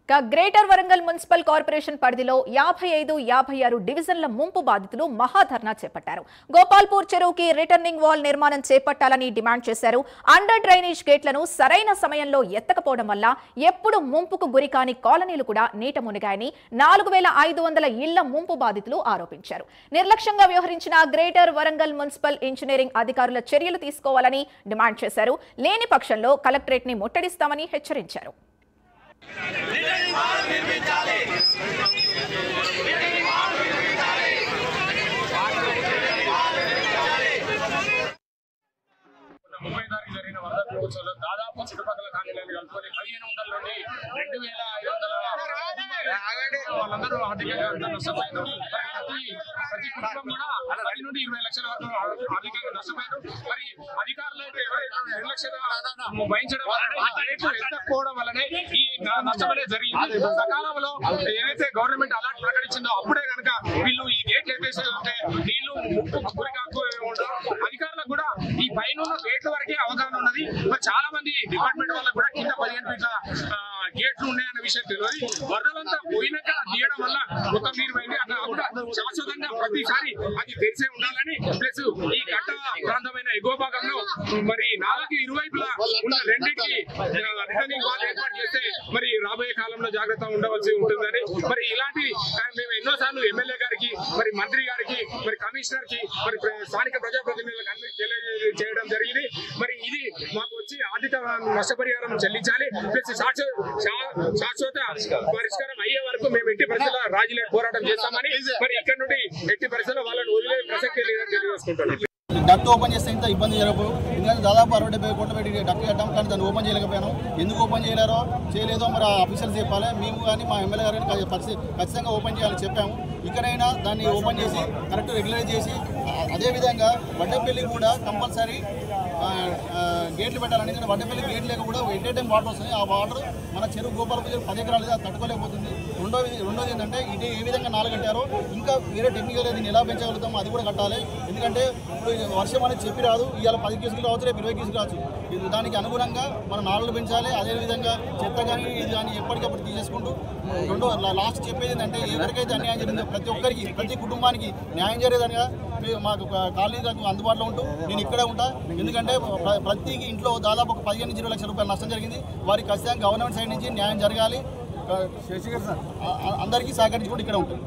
Greater Warangal municipal corporation పరిధిలో 55, 56 డివిజన్ల ముంపు బాధితులు మహాధర్నా చేపట్టారు. గోపాల్పూర్ చెరువుకి రిటర్నింగ్ వాల్ నిర్మాణం చేపట్టాలని డిమాండ్ చేశారు. అండర్ డ్రైనేజ్ గేట్లను సరైన సమయంలో ఎత్తకపోవడం వల్ల ఎప్పుడు ముంపుకు గురికాని కాలనీలు కూడా నీట మునిగాయని 4500 ఇళ్ల ముంపు బాధితులు ఆరోపించారు. నిర్లక్ష్యంగా వ్యవహరించిన గ్రేటర్ వరంగల్ మున్సిపల్ ఇంజనీరింగ్ అధికారుల చర్యలు తీసుకోవాలని డిమాండ్ చేశారు. లేని పక్షంలో కలెక్టరేట్ ని ముట్టడిస్తామని హెచ్చరించారు. జరిగిన వరద ప్రభుత్వంలో దాదాపు చుట్టుపక్కల కాలనీలను కలుపుకొని 1500 నుండి 2500 వాళ్ళందరూ ఆర్థికంగా నష్టపోయారు. ప్రతి కుటుంబం కూడా 10 నుండి 20 లక్షల వరకు ఆర్థికంగా నష్టపోయారు. మరి అధికారులు నిర్లక్ష్యంగా వహించడం ఎత్తకపోవడం వల్లనే ఈ నష్టం అనేది జరిగింది. సకాలంలో ఏదైతే గవర్నమెంట్ అలర్ట్ ప్రకటించిందో అప్పుడే కనుక వీళ్ళు ఈ గేట్ ఎత్తేసి నీళ్లు ముప్పుకు గురి కాకుండా అధికారులకు కూడా ఈ పైన గేట్ల వరకే అవగాహన ఉన్నది. మరి చాలా మంది డిపార్ట్మెంట్ వాళ్ళకు కూడా కింద 15 ఫీట్ల గేట్లు ఉన్నాయన్న విషయం తెలియదు. వరదలంతా పోయినాక తీయడం వల్ల మొత్తం నీరు పోయింది. అక్కడ శాశ్వతంగా ప్రతిసారి అది తెరిసే ఉండాలని, ప్లస్ ఈ కట్ట ప్రాంతమైన ఎగువ భాగంలో మరి నాలుగు ఇరువైపులా ఉన్న రెండింటికి రిటర్నింగ్ వాల్ ఏర్పాటు చేస్తే మరి రాబోయే కాలంలో జాగ్రత్త ఉండవలసి ఉంటుందని మరి ఇలాంటి మేము ఎన్నోసార్లు ఎమ్మెల్యే గారికి, మరి మంత్రి గారికి, మరి కమిషనర్ కి, మరి స్థానిక ప్రజాప్రతినిధులకు అన్ని తెలియజేయడం జరిగింది. మరి ఇది మాకు వచ్చి ఆర్థిక నష్టపరిహారం చెల్లించాలి, ప్లస్ శాశ్వత పరిష్కారం అయ్యే వరకు మేము ఎట్టి పరిస్థితుల్లో రాజీలే పోరాటం చేస్తామని, మరి ఇక్కడ నుండి ఎట్టి పరిస్థితుల్లో వాళ్ళని వదిలే ప్రసక్తి లేదని తెలియజేసుకుంటున్నాం. డక్ట్ ఓపెన్ చేస్తే ఇంత ఇబ్బంది జరగదు. ఎందుకంటే దాదాపు 60-70 కోట్లు పెట్టి డక్ట్ కట్టాం, కానీ దాన్ని ఓపెన్ చేయలేకపోయాను. ఎందుకు ఓపెన్ చేయలేదో మరి ఆఫీసర్స్ చెప్పాలి. మేము కానీ మా ఎమ్మెల్యే గారిని ఖచ్చితంగా ఓపెన్ చేయాలని చెప్పాము. ఇక్కడైనా దాన్ని ఓపెన్ చేసి కరెక్ట్ రెగ్యులైజ్ చేసి, అదేవిధంగా వడ్డపల్లి కూడా కంపల్సరీ గేట్లు పెట్టాలని. ఎందుకంటే వడ్డపల్లి గేట్ లేక కూడా ఎట్ ఏ టైం వాటర్ వస్తుంది. ఆ వాటర్ మన చెరువు గోపాలపూర్ 10 ఎకరాలు అది తట్టుకోలేకపోతుంది. రెండోది ఏంటంటే ఇది ఏ విధంగా 4 కట్టారో ఇంకా వేరే టెక్నికల్గా దీన్ని ఎలా పెంచగలుగుతామో అది కూడా కట్టాలి. ఎందుకంటే ఇప్పుడు వర్షం అనేది చెప్పి రాదు. ఇవాళ 10 క్యూసెక్లు కావచ్చు, రేపు 20 క్యూసెక్లు కావచ్చు. దానికి అనుగుణంగా మనం నాలుగు పెంచాలి. అదేవిధంగా చెత్త కానీ ఇది కానీ ఎప్పటికప్పుడు తీసేసుకుంటూ లాస్ట్ చెప్పేది ఏంటంటే ఎవరికైతే అన్యాయం జరిగిందో ప్రతి ఒక్కరికి, ప్రతి కుటుంబానికి న్యాయం జరిగేదానిగా మాకు కాలనీలకు అందుబాటులో ఉంటూ నేను ఇక్కడే ఉంటా. ఎందుకంటే ప్రతి ఇంట్లో దాదాపు 15-20 లక్షల రూపాయల నష్టం జరిగింది. వారికి ఖచ్చితంగా గవర్నమెంట్ సైడ్ నుంచి న్యాయం జరగాలి. అందరికీ సహకరించుకుంటూ ఇక్కడ ఉంటుంది.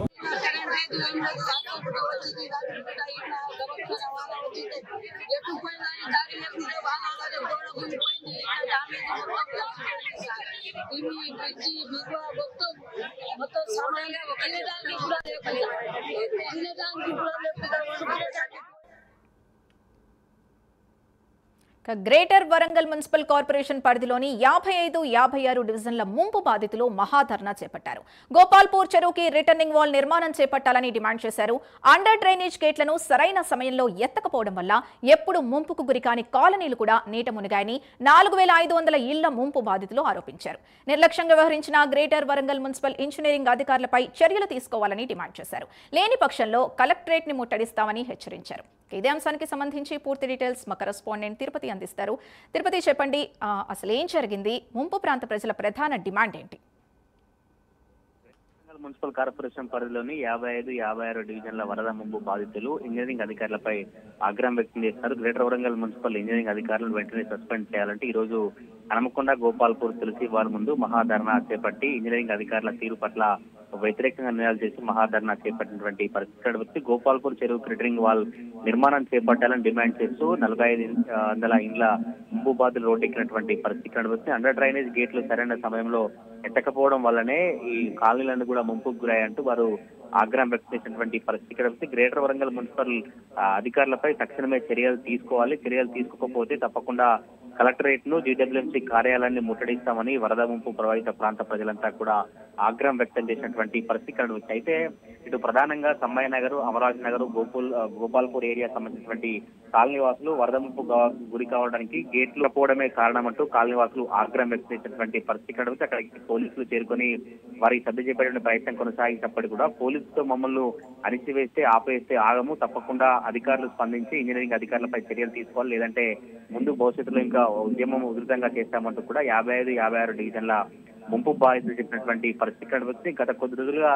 మొత్తం సామాన్యంగా ఒక తినడానికి కూడా గ్రేటర్ వరంగల్ మున్సిపల్ కార్పొరేషన్ పరిధిలోని 55, 56 డివిజన్ల ముంపు బాధితులు మహాధర్నా చేపట్టారు. గోపాల్పూర్ చెరువుకి రిటర్నింగ్ వాల్ నిర్మాణం చేపట్టాలని డిమాండ్ చేశారు. అండర్ డ్రైనేజ్ గేట్లను సరైన సమయంలో ఎత్తకపోవడం వల్ల ఎప్పుడు ముంపుకు గురికాని కాలనీలు కూడా నీట మునిగాయని 4500 ఇళ్ల ముంపు బాధితులు ఆరోపించారు. నిర్లక్ష్యంగా వ్యవహరించిన గ్రేటర్ వరంగల్ మున్సిపల్ ఇంజనీరింగ్ అధికారులపై చర్యలు తీసుకోవాలని డిమాండ్ చేశారు. లేని పక్షంలో కలెక్టరేట్ ని ముట్టడిస్తామని హెచ్చరించారు. ఇదే అంశానికి సంబంధించి పూర్తి డీటెయిల్స్ మా కరెస్పాండెంట్ తిరుపతి అందిస్తారు. తిరుపతి, చెప్పండి, అసలు ఏం జరిగింది? ముంపు ప్రాంత ప్రజల ప్రధాన డిమాండ్ ఏంటి? మున్సిపల్ కార్పొరేషన్ పరిధిలోని 55, 56 డివిజన్ల వరద ముంపు బాధితులు ఇంజనీరింగ్ అధికారులపై ఆగ్రహం వ్యక్తం చేస్తున్నారు. గ్రేటర్ వరంగల్ మున్సిపల్ ఇంజనీరింగ్ అధికారులను వెంటనే సస్పెండ్ చేయాలంటే ఈ రోజు హనుమకొండ, గోపాల్పూర్ తులసి వారి ముందు మహాధర్నా చేపట్టి ఇంజనీరింగ్ అధికారుల తీరు పట్ల వ్యతిరేకంగా నిర్ణయాలు చేసి మహాధర్నా చేపట్టినటువంటి పరిస్థితి వచ్చి గోపాల్పూర్ చెరువు రిటర్నింగ్ వాల్ నిర్మాణం చేపట్టాలని డిమాండ్ చేస్తూ 4500 ఇండ్ల ముంపు బాధలు రోడ్డెక్కినటువంటి పరిస్థితి వచ్చి అండర్ డ్రైనేజ్ గేట్లు సరైన సమయంలో ఎత్తకపోవడం వల్లనే ఈ కాలనీలను కూడా ముంపుకు గురయ్యంటూ వారు ఆగ్రహం వ్యక్తం చేసినటువంటి పరిస్థితి వచ్చి గ్రేటర్ వరంగల్ మున్సిపల్ అధికారులపై తక్షణమే చర్యలు తీసుకోవాలి. చర్యలు తీసుకోకపోతే తప్పకుండా కలెక్టరేట్ ను, జీడబ్ల్యూఎంసీ కార్యాలయాన్ని ముట్టడిస్తామని వరద ముంపు ప్రభావిత ప్రాంత ప్రజలంతా కూడా ఆగ్రహం వ్యక్తం చేసినటువంటి పరిస్థితి వచ్చి అయితే ఇటు ప్రధానంగా సమ్మయ్య నగర్, అమరావతి నగర్, గోపాల్పూర్ ఏరియా సంబంధించినటువంటి కాలనీవాసులు వరద ముంపు గురి కావడానికి గేట్లు పోవడమే కారణమంటూ కాలనీవాసులు ఆగ్రహం వ్యక్తం చేసినటువంటి పరిస్థితి వచ్చి అక్కడికి పోలీసులు చేరుకొని వారికి సర్ది చెప్పే ప్రయత్నం కొనసాగించినప్పటికీ కూడా పోలీసుతో మమ్మల్ని అణిచివేస్తే ఆపేస్తే ఆగము, తప్పకుండా అధికారులు స్పందించి ఇంజనీరింగ్ అధికారులపై చర్యలు తీసుకోవాలి, లేదంటే ముందు భవిష్యత్తులో ఇంకా ఉద్యమం ఉధృతంగా చేస్తామంటూ కూడా 55, 56 డివిజన్ల ముంపు బాధితులు చెప్పినటువంటి పరిస్థితి కనబడుతుంది. గత కొద్ది రోజులుగా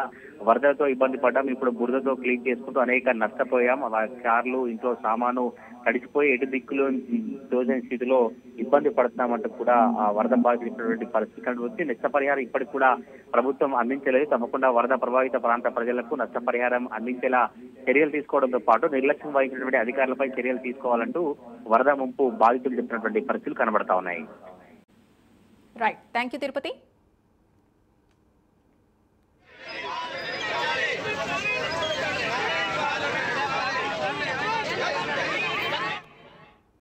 వరదలతో ఇబ్బంది పడ్డాం, ఇప్పుడు బురదతో క్లీన్ చేసుకుంటూ అనేక నష్టపోయాం. కార్లు, ఇంట్లో సామాను తడిసిపోయి ఎటు దిక్కులో తోచని స్థితిలో ఇబ్బంది పడుతున్నామంటూ కూడా ఆ వరద బాధితున్నటువంటి పరిస్థితి కనబడుతుంది. నష్టపరిహారం ఇప్పటికి కూడా ప్రభుత్వం అందించలేదు. తప్పకుండా వరద ప్రభావిత ప్రాంత ప్రజలకు నష్టపరిహారం అందించేలా చర్యలు తీసుకోవడంతో పాటు నిర్లక్ష్యం వహించినటువంటి అధికారులపై చర్యలు తీసుకోవాలంటూ వరద ముంపు బాధితులు చెప్పినటువంటి పరిస్థితులు కనబడతా ఉన్నాయి. Right, thank you Tirupati.